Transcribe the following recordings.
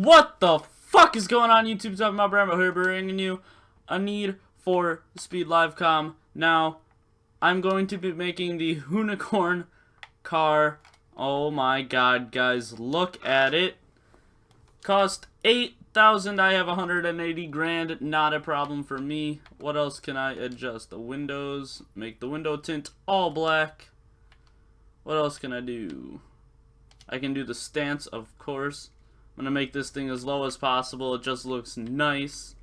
What the fuck is going on, YouTube? Top my brand here, bringing you a Need for Speed live com. Now, I'm going to be making the Hoonicorn car. Oh my god, guys, look at it. Cost $8,000. I have 180 grand. Not a problem for me. What else can I adjust? The windows. Make the window tint all black. What else can I do? I can do the stance, of course. I'm gonna make this thing as low as possible. It just looks nice.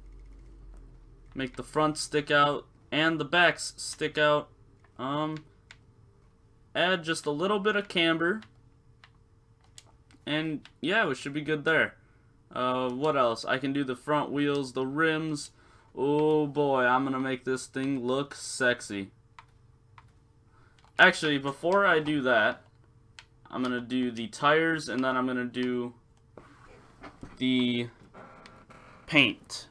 Make the front stick out and the backs stick out. Add just a little bit of camber. And yeah, we should be good there. What else? I can do the front wheels, the rims. Oh boy, I'm gonna make this thing look sexy. Actually, before I do that, I'm gonna do the tires and then I'm gonna do the paint.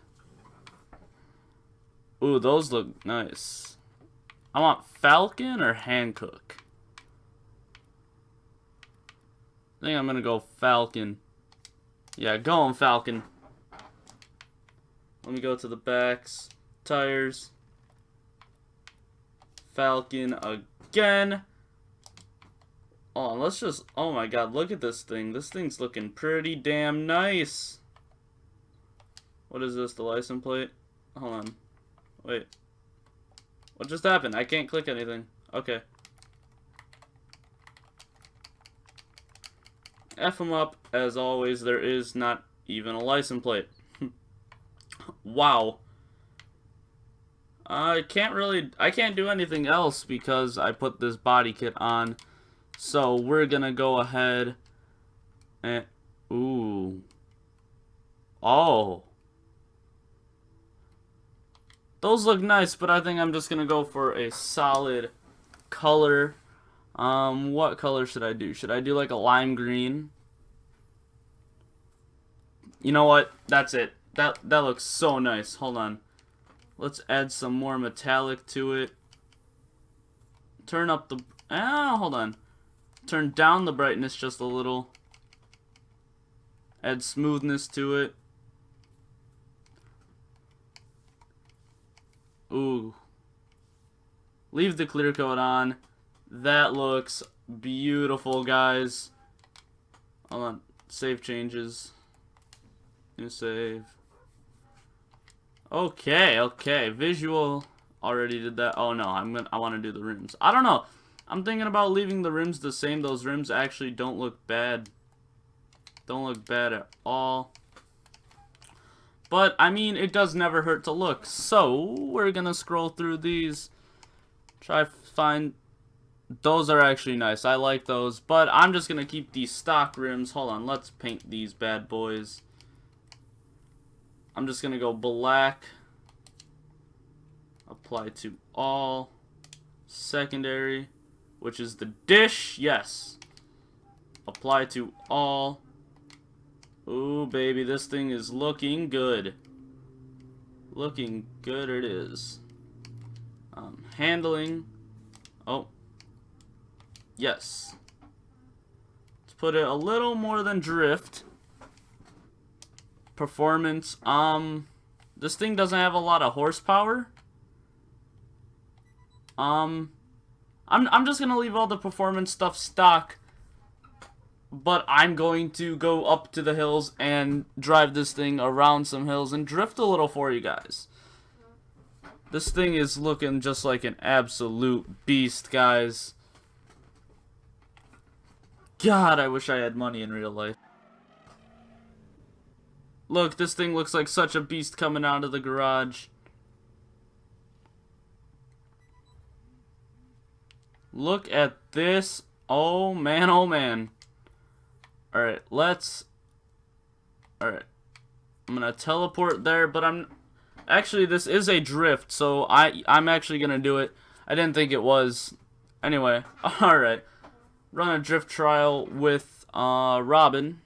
Ooh, those look nice. I want Falcon or Hankook. I think I'm gonna go Falcon. Yeah, going Falcon. Let me go to the backs. Tires. Falcon again. Oh, let's just... Oh my god, look at this thing. This thing's looking pretty damn nice. What is this, the license plate? Hold on. Wait. What just happened? I can't click anything. Okay. F them up. As always, there is not even a license plate. Wow. I can't do anything else because I put this body kit on. So we're gonna go ahead and... Ooh. Oh. Those look nice, but I think I'm just gonna go for a solid color. What color should I do? Should I do like a lime green? You know what? That's it. That looks so nice. Hold on. Let's add some more metallic to it. Turn up the... hold on. Turn down the brightness just a little. Add smoothness to it. Ooh. Leave the clear coat on. That looks beautiful, guys. Hold on. Save changes. New save. Okay. Visual already did that. Oh no, I want to do the rims. I don't know. I'm thinking about leaving the rims the same. Those rims actually don't look bad. Don't look bad at all. But, I mean, it does never hurt to look. So, we're going to scroll through these. Try to find... Those are actually nice. I like those. But I'm just going to keep these stock rims. Hold on. Let's paint these bad boys. I'm just going to go black. Apply to all. Secondary. Which is the dish. Yes. Apply to all. Ooh, baby, this thing is looking good. Looking good it is. Handling. Oh. Yes. Let's put it a little more than drift. Performance. This thing doesn't have a lot of horsepower. I'm just gonna leave all the performance stuff stock. But I'm going to go up to the hills and drive this thing around some hills and drift a little for you guys. This thing is looking just like an absolute beast, guys. God, I wish I had money in real life. Look, this thing looks like such a beast coming out of the garage. Look at this. Oh man, oh man. Alright, let's... Alright. I'm gonna teleport there, but I'm... Actually, this is a drift, so I'm actually gonna do it. I didn't think it was. Anyway, alright. Run a drift trial with Robin.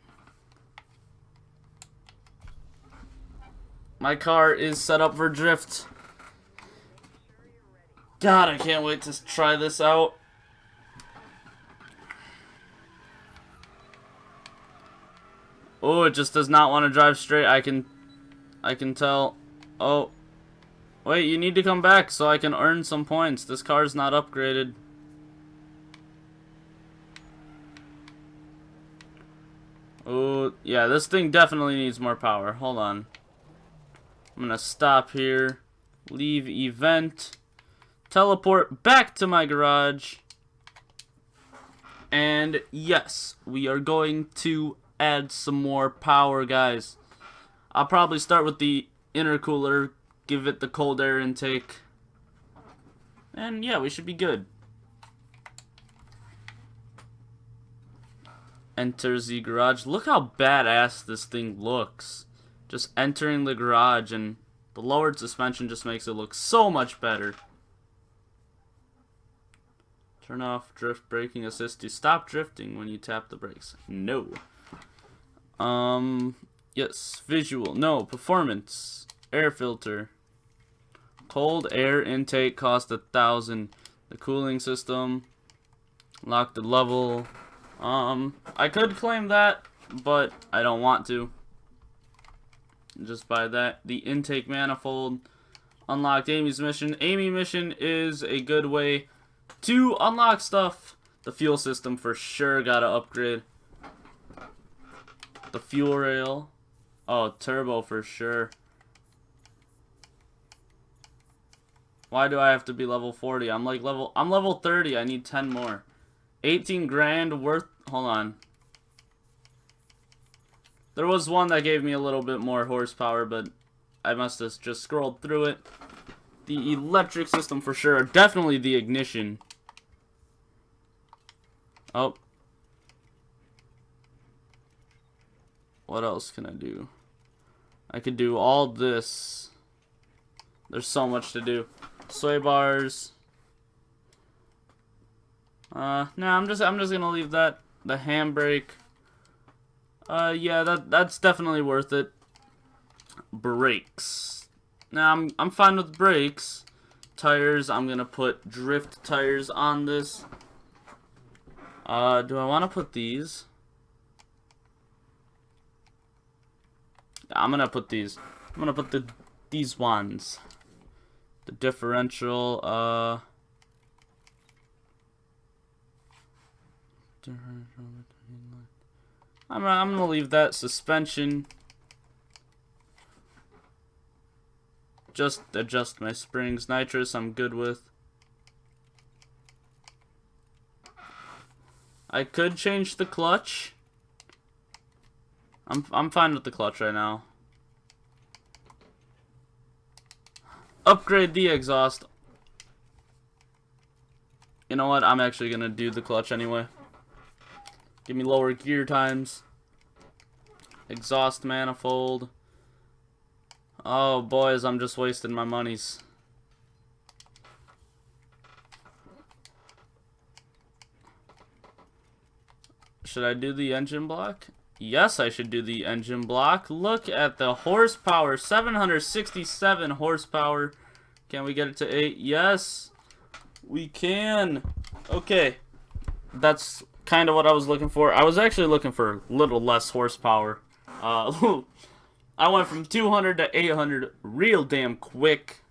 My car is set up for drift. God, I can't wait to try this out. Oh, it just does not want to drive straight. I can tell. Oh, wait, you need to come back so I can earn some points. This car's not upgraded. Oh, yeah, this thing definitely needs more power. Hold on. I'm gonna stop here. Leave event. Teleport back to my garage. And yes, we are going to add some more power, guys. I'll probably start with the intercooler, give it the cold air intake. And yeah, we should be good. Enter the garage. Look how badass this thing looks. Just entering the garage, and the lowered suspension just makes it look so much better. Turn off drift braking assist to stop drifting when you tap the brakes. No. Yes, visual. No, performance. Air filter. Cold air intake cost 1,000. The cooling system. Lock the level. I could claim that, but I don't want to. Just buy that. The intake manifold. Unlocked Amy's mission. Amy mission is a good way to unlock stuff. The fuel system for sure gotta upgrade. The fuel rail. Oh, turbo for sure. Why do I have to be level 40? I'm level 30. I need 10 more. 18 grand worth. Hold on. There was one that gave me a little bit more horsepower, but I must have just scrolled through it. The electric system for sure. Definitely the ignition. Oh. What else can I do? I could do all this. There's so much to do. Sway bars. No, I'm just gonna leave that. The handbrake. Yeah, that's definitely worth it. Brakes. Now I'm fine with brakes. Tires. I'm gonna put drift tires on this. Do I want to put these? Yeah, I'm gonna put these. I'm gonna put these ones. The differential. I'm gonna leave that. Suspension. Just adjust my springs. Nitrous I'm good with. I could change the clutch. I'm fine with the clutch right now. Upgrade the exhaust. You know what? I'm actually gonna do the clutch anyway. Give me lower gear times. Exhaust manifold. Oh, boys, I'm just wasting my monies. Should I do the engine block? Yes, I should do the engine block. Look at the horsepower. 767 horsepower. Can we get it to 8? Yes, we can. Okay. That's kind of what I was looking for. I was actually looking for a little less horsepower. I went from 200 to 800 real damn quick.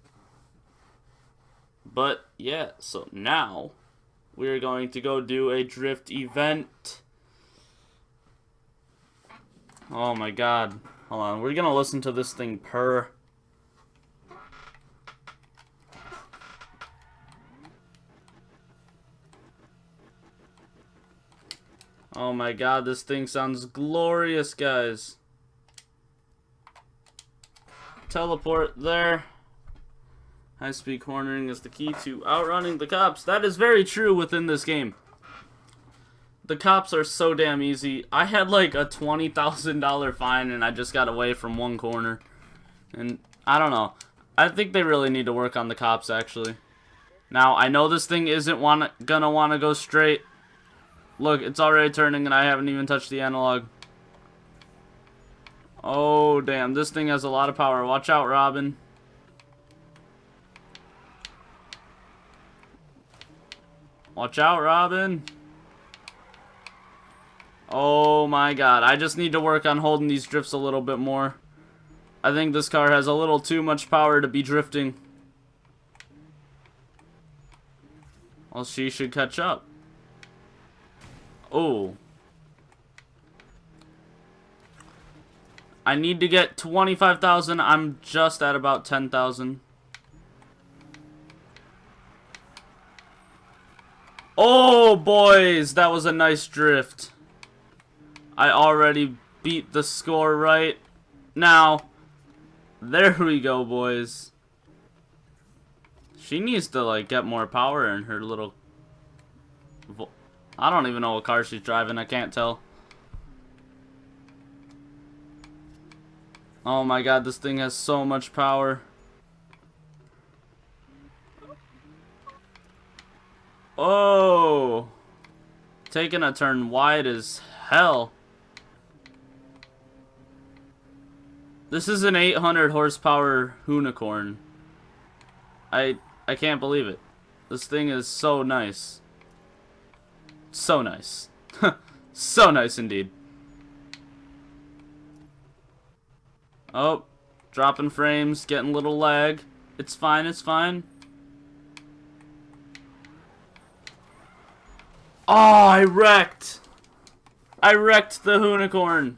But, yeah, so now we're going to go do a drift event. Oh my god. Hold on, we're gonna listen to this thing purr. Oh my god, this thing sounds glorious, guys. Teleport there. High-speed cornering is the key to outrunning the cops. That is very true within this game. The cops are so damn easy. I had like a $20,000 fine and I just got away from one corner. And I don't know. I think they really need to work on the cops, actually. Now, I know this thing isn't gonna want to go straight. Look, it's already turning and I haven't even touched the analog. Oh, damn. This thing has a lot of power. Watch out, Robin. Watch out, Robin. Oh my god. I just need to work on holding these drifts a little bit more. I think this car has a little too much power to be drifting. Well, she should catch up. Oh. I need to get 25,000. I'm just at about 10,000. Oh, boys. That was a nice drift. I already beat the score right now. There we go, boys. She needs to, like, get more power in her little... I don't even know what car she's driving. I can't tell. Oh my god, this thing has so much power. Oh! Taking a turn wide as hell. This is an 800 horsepower Hoonicorn. I can't believe it. This thing is so nice. So nice. So nice indeed. Oh, dropping frames, getting a little lag. It's fine, it's fine. Oh, I wrecked. I wrecked the Hoonicorn.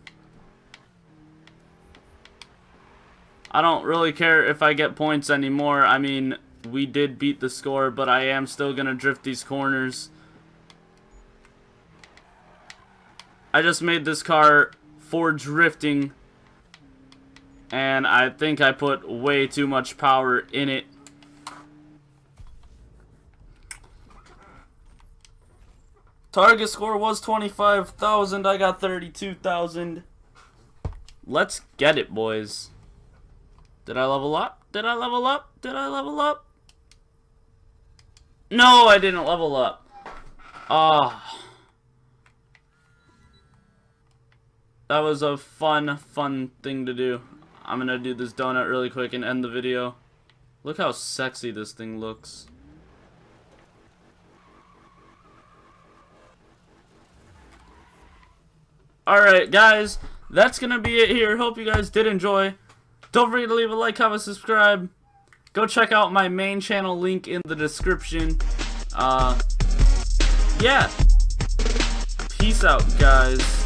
I don't really care if I get points anymore. I mean, we did beat the score, but I am still gonna drift these corners. I just made this car for drifting, and I think I put way too much power in it. Target score was 25,000. I got 32,000. Let's get it, boys. Did I level up? Did I level up? Did I level up? No, I didn't level up. Ah. That was a fun thing to do. I'm gonna do this donut really quick and end the video. Look how sexy this thing looks. Alright, guys. That's gonna be it here. Hope you guys did enjoy. Don't forget to leave a like, comment, subscribe. Go check out my main channel link in the description. Yeah. Peace out, guys.